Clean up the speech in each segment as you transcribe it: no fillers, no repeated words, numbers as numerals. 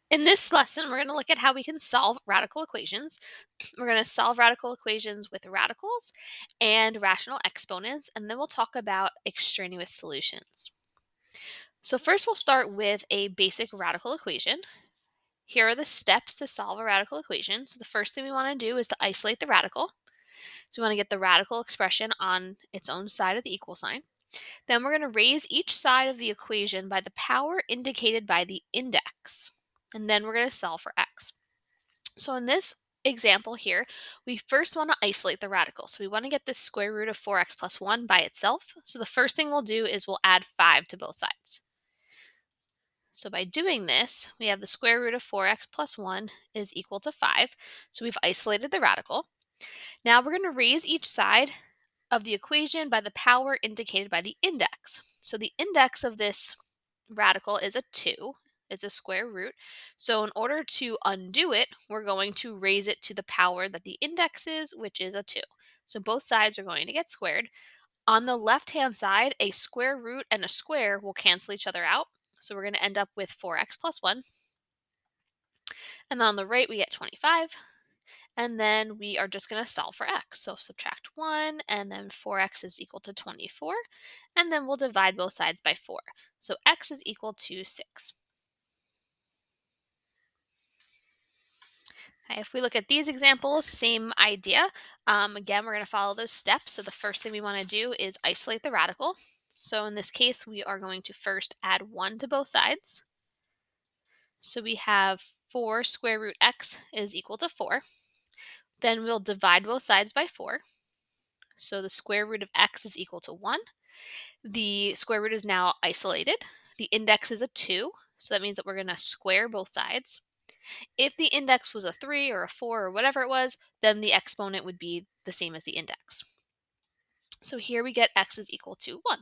In this lesson, we're going to look at how we can solve radical equations. We're going to solve radical equations with radicals and rational exponents, and then we'll talk about extraneous solutions. So first we'll start with a basic radical equation. Here are the steps to solve a radical equation. So the first thing we want to do is to isolate the radical. So we want to get the radical expression on its own side of the equal sign. Then we're going to raise each side of the equation by the power indicated by the index. And then we're going to solve for x. So in this example here, we first want to isolate the radical. So we want to get the square root of 4x plus 1 by itself. So the first thing we'll do is we'll add 5 to both sides. So by doing this, we have the square root of 4x plus 1 is equal to 5. So we've isolated the radical. Now we're going to raise each side of the equation by the power indicated by the index. So the index of this radical is a 2. It's a square root. So in order to undo it, we're going to raise it to the power that the index is, which is a 2. So both sides are going to get squared. On the left-hand side, a square root and a square will cancel each other out. So we're going to end up with 4x plus 1. And then on the right, we get 25. And then we are just going to solve for x. So subtract 1, and then 4x is equal to 24. And then we'll divide both sides by 4. So x is equal to 6. Okay, if we look at these examples, same idea. Again, we're going to follow those steps. So the first thing we want to do is isolate the radical. So in this case, we are going to first add 1 to both sides. So we have 4 square root x is equal to 4. Then we'll divide both sides by 4. So the square root of x is equal to 1. The square root is now isolated. The index is a 2, so that means that we're going to square both sides. If the index was a 3 or a 4 or whatever it was, then the exponent would be the same as the index. So here we get x is equal to 1.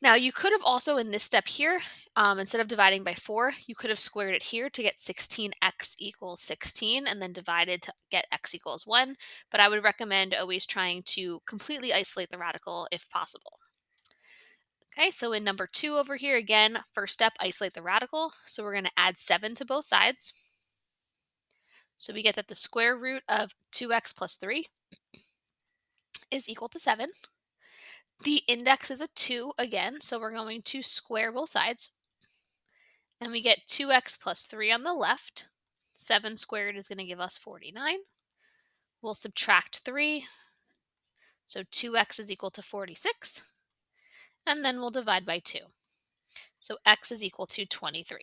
Now you could have also in this step here, instead of dividing by 4, you could have squared it here to get 16x equals 16 and then divided to get x equals 1. But I would recommend always trying to completely isolate the radical if possible. Okay, so in number 2 over here, again, first step, isolate the radical. So we're going to add 7 to both sides. So we get that the square root of 2x plus 3 is equal to 7. The index is a 2 again, so we're going to square both sides. And we get 2x plus 3 on the left. 7 squared is going to give us 49. We'll subtract 3. So 2x is equal to 46. And then we'll divide by 2. So x is equal to 23.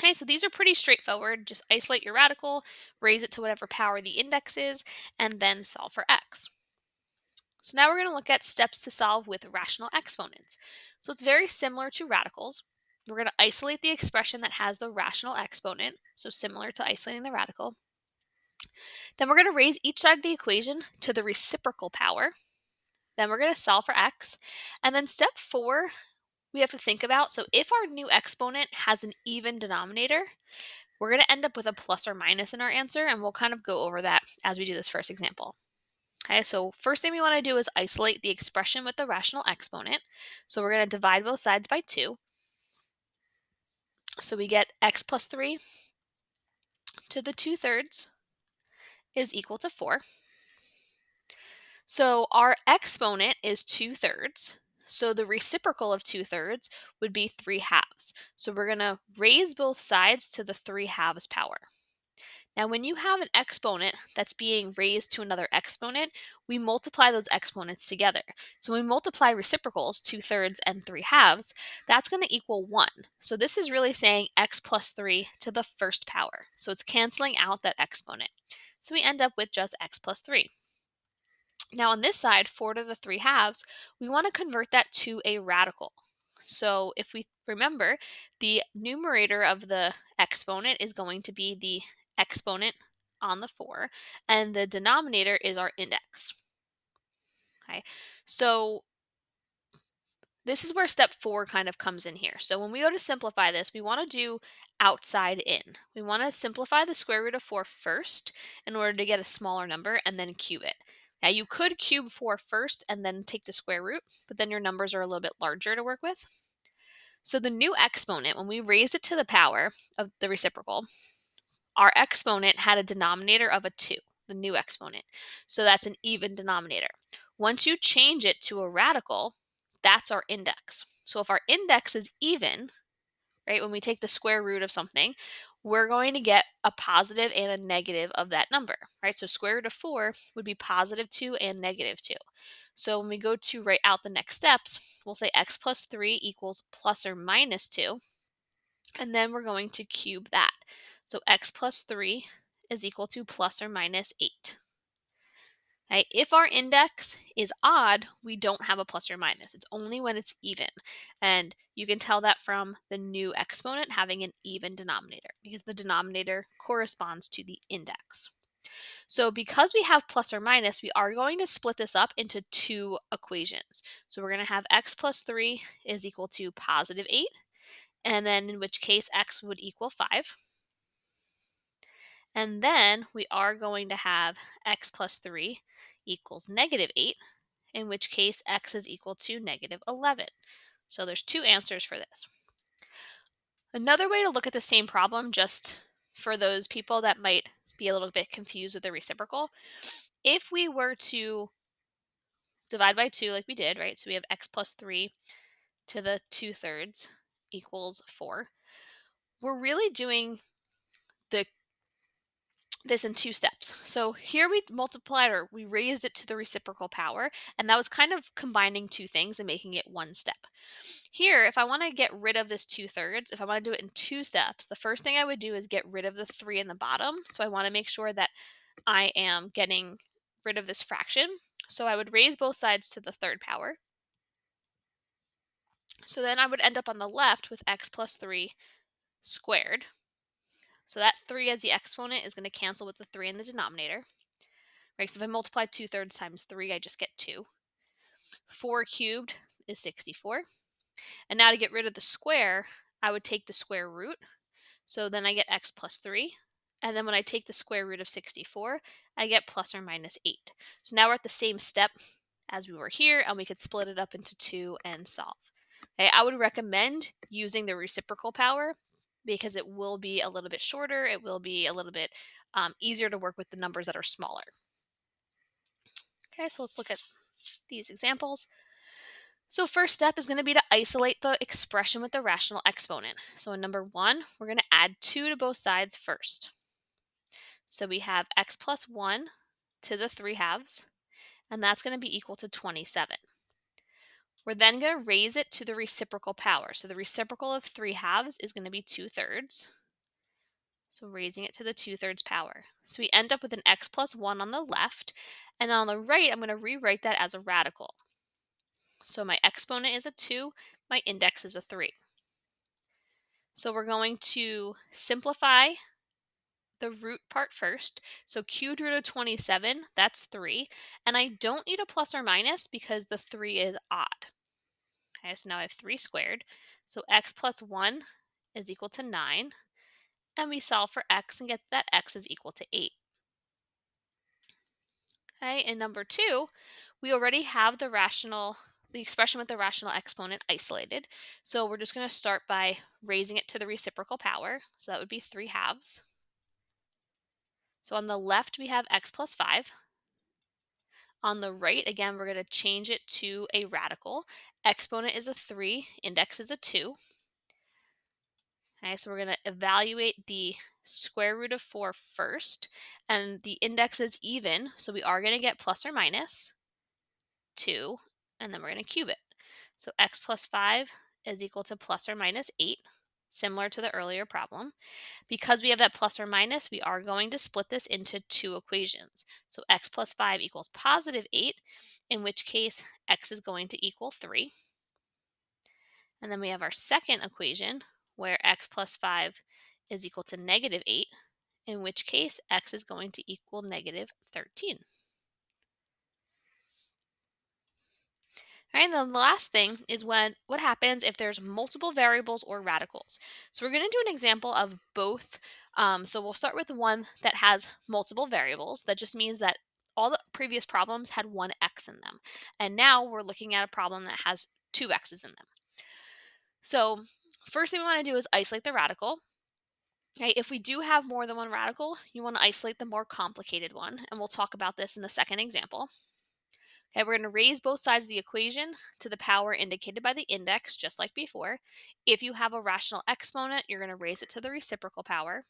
Okay, so these are pretty straightforward. Just isolate your radical, raise it to whatever power the index is, and then solve for x. So now we're going to look at steps to solve with rational exponents. So it's very similar to radicals. We're going to isolate the expression that has the rational exponent, so similar to isolating the radical. Then we're going to raise each side of the equation to the reciprocal power. Then we're going to solve for x. And then step 4, we have to think about, so if our new exponent has an even denominator, we're going to end up with a plus or minus in our answer, and we'll kind of go over that as we do this first example. Okay, so first thing we want to do is isolate the expression with the rational exponent. So we're going to divide both sides by 2. So we get x plus 3 to the 2/3 is equal to 4. So our exponent is 2/3. So the reciprocal of 2/3 would be 3/2. So we're going to raise both sides to the 3/2 power. Now, when you have an exponent that's being raised to another exponent, we multiply those exponents together. So when we multiply reciprocals, 2/3 and 3/2, that's going to equal 1. So this is really saying x plus 3 to the first power. So it's canceling out that exponent. So we end up with just x plus 3. Now on this side, 4 to the 3/2, we want to convert that to a radical. So if we remember, the numerator of the exponent is going to be the exponent on the 4, and the denominator is our index. Okay, so this is where step 4 kind of comes in here. So when we go to simplify this, we want to do outside in. We want to simplify the square root of 4 first in order to get a smaller number and then cube it. Now you could cube 4 first and then take the square root, but then your numbers are a little bit larger to work with. So the new exponent, when we raised it to the power of the reciprocal, our exponent had a denominator of a 2, the new exponent. So that's an even denominator. Once you change it to a radical, that's our index. So if our index is even, right, when we take the square root of something, we're going to get a positive and a negative of that number, right? So square root of 4 would be positive 2 and negative 2. So when we go to write out the next steps, we'll say x plus 3 equals plus or minus 2, and then we're going to cube that. So x plus 3 is equal to plus or minus 8. Okay? If our index is odd, we don't have a plus or minus. It's only when it's even. And you can tell that from the new exponent having an even denominator, because the denominator corresponds to the index. So because we have plus or minus, we are going to split this up into two equations. So we're going to have x plus 3 is equal to positive 8, and then in which case x would equal 5. And then we are going to have x plus 3 equals negative 8, in which case x is equal to negative 11. So there's two answers for this. Another way to look at the same problem, just for those people that might be a little bit confused with the reciprocal, if we were to divide by 2 like we did, right? So we have x plus 3 to the 2/3 equals 4. We're really doing the this in two steps. So here we multiplied, or we raised it to the reciprocal power, and that was kind of combining two things and making it one step. Here, if I want to get rid of this 2/3, if I want to do it in two steps, the first thing I would do is get rid of the 3 in the bottom. So I want to make sure that I am getting rid of this fraction. So I would raise both sides to the third power. So then I would end up on the left with x plus 3 squared. So that 3 as the exponent is going to cancel with the 3 in the denominator. Right, so if I multiply 2/3 times 3, I just get 2. 4 cubed is 64. And now to get rid of the square, I would take the square root. So then I get x plus 3. And then when I take the square root of 64, I get plus or minus 8. So now we're at the same step as we were here, and we could split it up into two and solve. Okay, I would recommend using the reciprocal power because it will be a little bit shorter. It will be a little bit easier to work with the numbers that are smaller. Okay, so let's look at these examples. So first step is going to be to isolate the expression with the rational exponent. So in number 1, we're going to add 2 to both sides first. So we have x plus 1 to the 3 halves, and that's going to be equal to 27. We're then going to raise it to the reciprocal power. So the reciprocal of 3 halves is going to be 2/3. So raising it to the 2/3 power. So we end up with an x plus 1 on the left, and on the right, I'm going to rewrite that as a radical. So my exponent is a 2, my index is a 3. So we're going to simplify the root part first. So cubed root of 27, that's 3. And I don't need a plus or minus because the 3 is odd. Okay, so now I have 3 squared. So x plus 1 is equal to 9. And we solve for x and get that x is equal to 8. Okay, in number 2, we already have the expression with the rational exponent isolated. So we're just going to start by raising it to the reciprocal power. So that would be 3 halves. So on the left, we have x plus 5. On the right, again, we're going to change it to a radical. Exponent is a 3, index is a 2. Okay, so we're going to evaluate the square root of 4 first, and the index is even, so we are going to get plus or minus 2, and then we're going to cube it. So x plus 5 is equal to plus or minus 8, similar to the earlier problem. Because we have that plus or minus, we are going to split this into two equations. So x plus 5 equals positive 8, in which case x is going to equal 3. And then we have our second equation, where x plus 5 is equal to negative 8, in which case x is going to equal negative 13. All right, and then the last thing is what happens if there's multiple variables or radicals. So we're going to do an example of both. So we'll start with the one that has multiple variables. That just means that all the previous problems had one x in them. And now we're looking at a problem that has two x's in them. So first thing we want to do is isolate the radical. Okay, if we do have more than one radical, you want to isolate the more complicated one, and we'll talk about this in the second example. Okay, we're going to raise both sides of the equation to the power indicated by the index, just like before. If you have a rational exponent, you're going to raise it to the reciprocal power.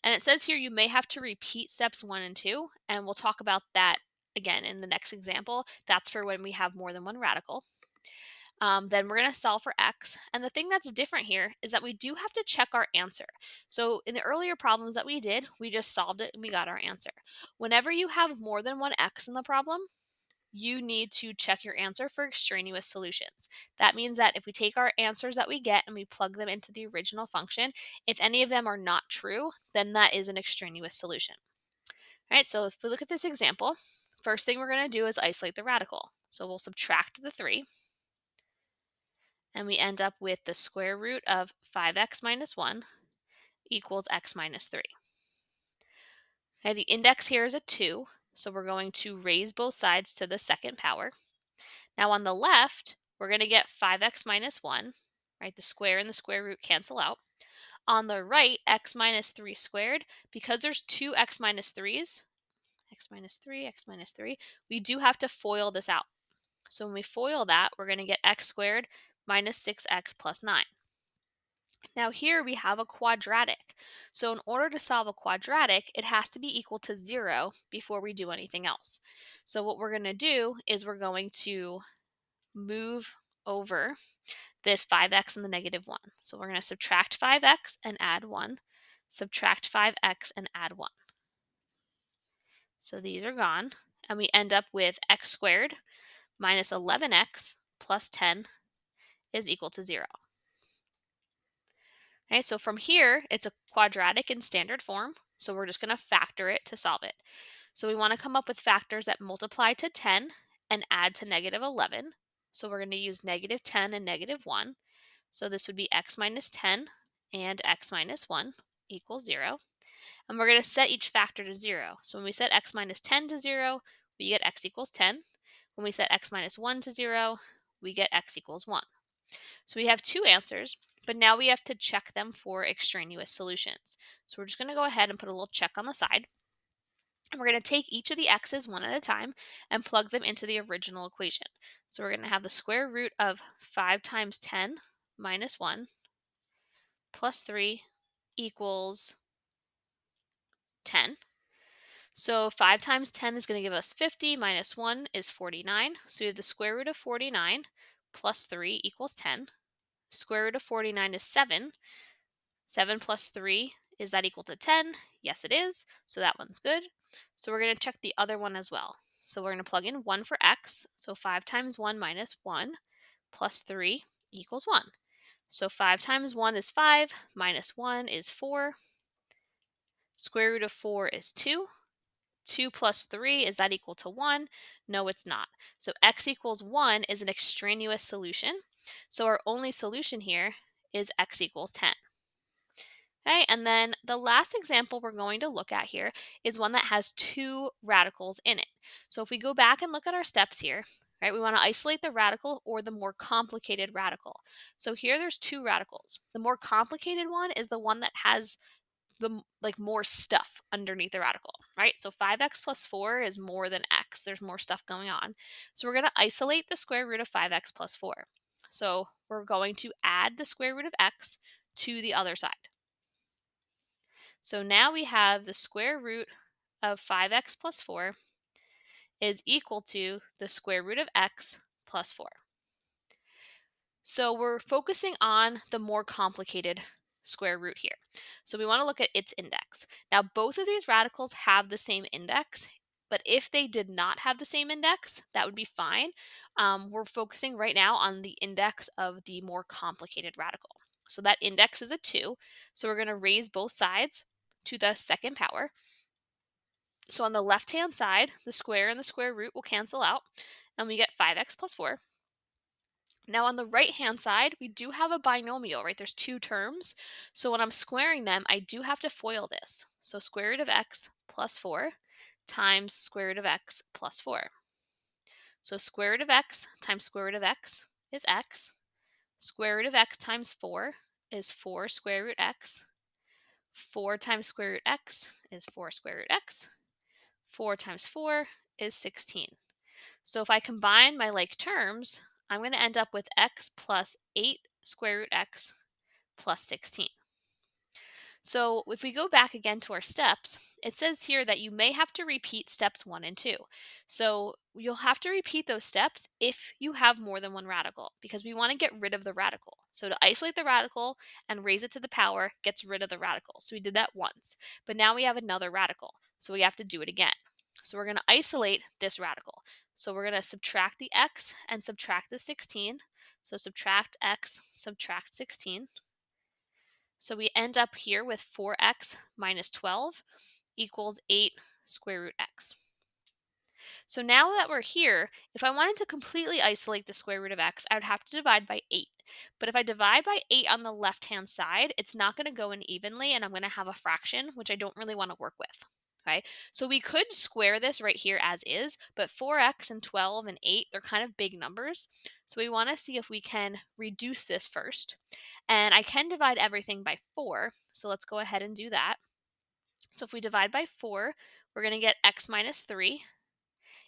And it says here you may have to repeat steps 1 and 2, and we'll talk about that again in the next example. That's for when we have more than one radical. Then we're going to solve for x. And the thing that's different here is that we do have to check our answer. So in the earlier problems that we did, we just solved it and we got our answer. Whenever you have more than one x in the problem, you need to check your answer for extraneous solutions. That means that if we take our answers that we get and we plug them into the original function, if any of them are not true, then that is an extraneous solution. All right, so if we look at this example, first thing we're going to do is isolate the radical. So we'll subtract the 3, and we end up with the square root of 5x minus 1 equals x minus 3. Okay, the index here is a 2, so we're going to raise both sides to the second power. Now on the left, we're going to get 5x minus 1, right? The square and the square root cancel out. On the right, x minus 3 squared, because there's two x minus 3's, x minus 3, x minus 3, we do have to FOIL this out. So when we FOIL that, we're going to get x squared minus 6x plus 9. Now here we have a quadratic. So in order to solve a quadratic, it has to be equal to 0 before we do anything else. So what we're going to do is we're going to move over this 5x and the negative 1. So we're going to subtract 5x and add 1, subtract 5x and add 1. So these are gone, and we end up with x squared minus 11x plus 10 is equal to 0. Okay, so from here, it's a quadratic in standard form, so we're just going to factor it to solve it. So we want to come up with factors that multiply to 10 and add to negative 11. So we're going to use negative 10 and negative 1. So this would be x minus 10 and x minus 1 equals 0. And we're going to set each factor to 0. So when we set x minus 10 to 0, we get x equals 10. When we set x minus 1 to 0, we get x equals 1. So we have two answers, but now we have to check them for extraneous solutions. So we're just going to go ahead and put a little check on the side. And we're going to take each of the x's one at a time and plug them into the original equation. So we're going to have the square root of 5 times 10 minus 1 plus 3 equals 10. So 5 times 10 is going to give us 50 minus 1 is 49. So we have the square root of 49 plus 3 equals 10. Square root of 49 is 7. 7 plus 3, is that equal to 10? Yes, it is. So that one's good. So we're going to check the other one as well. So we're going to plug in 1 for x. So 5 times 1 minus 1 plus 3 equals 1. So 5 times 1 is 5, minus 1 is 4. Square root of 4 is 2. 2 plus 3, is that equal to 1? No, it's not. So x equals 1 is an extraneous solution. So our only solution here is x equals 10. Okay, and then the last example we're going to look at here is one that has two radicals in it. So if we go back and look at our steps here, right, we want to isolate the radical or the more complicated radical. So here there's two radicals. The more complicated one is the one that has the more stuff underneath the radical, right? So 5x plus 4 is more than x. There's more stuff going on. So we're going to isolate the square root of 5x plus 4. So we're going to add the square root of x to the other side. So now we have the square root of 5x plus 4 is equal to the square root of x plus 4. So we're focusing on the more complicated square root here. So we want to look at its index. Now both of these radicals have the same index, but if they did not have the same index, that would be fine. We're focusing right now on the index of the more complicated radical. So that index is a 2. So we're going to raise both sides to the second power. So on the left-hand side, the square and the square root will cancel out, and we get 5x plus 4. Now on the right-hand side, we do have a binomial, right? There's two terms. So when I'm squaring them, I do have to FOIL this. So square root of x plus 4 times square root of x plus 4. So square root of x times square root of x is x Square root of x times 4 is 4 square root x. 4 times square root x is 4 square root x. 4 times 4 is 16. So if I combine my like terms, I'm going to end up with x plus 8 square root x plus 16. So if we go back again to our steps, it says here that you may have to repeat steps 1 and 2. So you'll have to repeat those steps if you have more than one radical, because we want to get rid of the radical. So to isolate the radical and raise it to the power gets rid of the radical. So we did that once, but now we have another radical. So we have to do it again. So we're going to isolate this radical. So we're going to subtract the x and subtract the 16. So subtract x, subtract 16. So we end up here with 4x minus 12 equals 8 square root x. So now that we're here, if I wanted to completely isolate the square root of x, I would have to divide by 8. But if I divide by 8 on the left-hand side, it's not going to go in evenly, and I'm going to have a fraction, which I don't really want to work with. Okay, so we could square this right here as is, but 4x and 12 and 8, they're kind of big numbers. So we want to see if we can reduce this first. And I can divide everything by 4, so let's go ahead and do that. So if we divide by 4, we're going to get x minus 3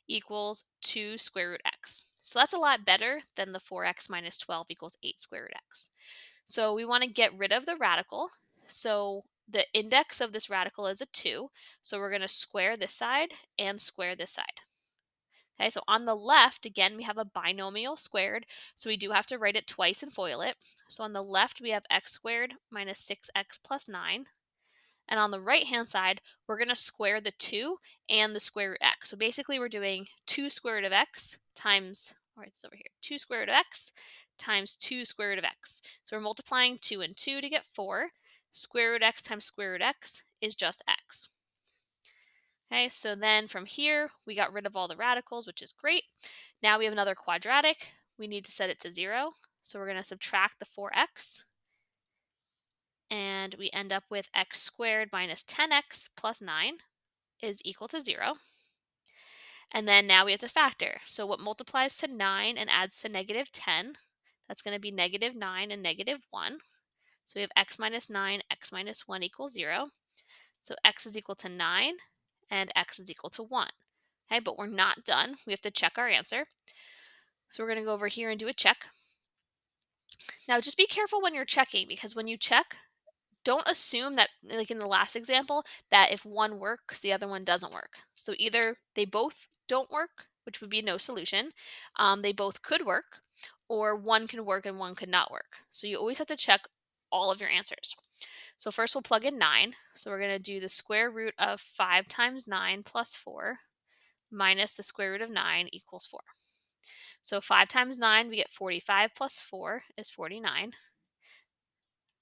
equals 2 square root x. So that's a lot better than the 4x minus 12 equals 8 square root x. So we want to get rid of the radical. So the index of this radical is a 2. So we're going to square this side and square this side. Okay, so on the left, again, we have a binomial squared, so we do have to write it twice and FOIL it. So on the left, we have x squared minus 6x plus 9. And on the right-hand side, we're going to square the 2 and the square root x. So basically, we're doing 2 square root of x times, all right, it's over here, 2 square root of x times 2 square root of x. So we're multiplying 2 and 2 to get 4. Square root x times square root x is just x. Okay, so then from here, we got rid of all the radicals, which is great. Now we have another quadratic. We need to set it to 0. So we're going to subtract the 4x. And we end up with x squared minus 10x plus 9 is equal to 0. And then now we have to factor. So what multiplies to 9 and adds to negative 10? That's going to be negative 9 and negative 1. So we have x minus 9, x minus 1 equals 0. So x is equal to 9 and x is equal to 1. Okay, but we're not done. We have to check our answer. So we're going to go over here and do a check. Now just be careful when you're checking, because when you check, don't assume that, like in the last example, that if one works, the other one doesn't work. So either they both don't work, which would be no solution, they both could work, or one can work and one could not work. So you always have to check all of your answers. So first we'll plug in 9. So we're going to do the square root of 5 times 9 plus 4 minus the square root of 9 equals 4. So 5 times 9, we get 45 plus 4 is 49.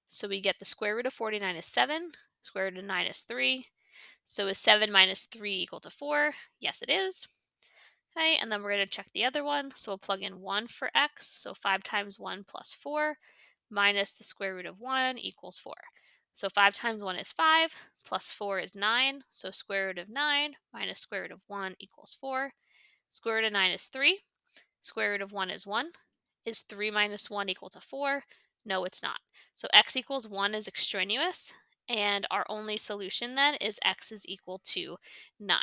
So we get the square root of 49 is 7, square root of 9 is 3. So is 7 minus 3 equal to 4? Yes, it is. Okay, and then we're going to check the other one. So we'll plug in 1 for x. So 5 times 1 plus 4 minus the square root of 1 equals 4. So 5 times 1 is 5, plus 4 is 9. So square root of 9 minus square root of 1 equals 4. Square root of 9 is 3. Square root of 1 is 1. Is 3 minus 1 equal to 4? No, it's not. So x equals 1 is extraneous, and our only solution then is x is equal to 9.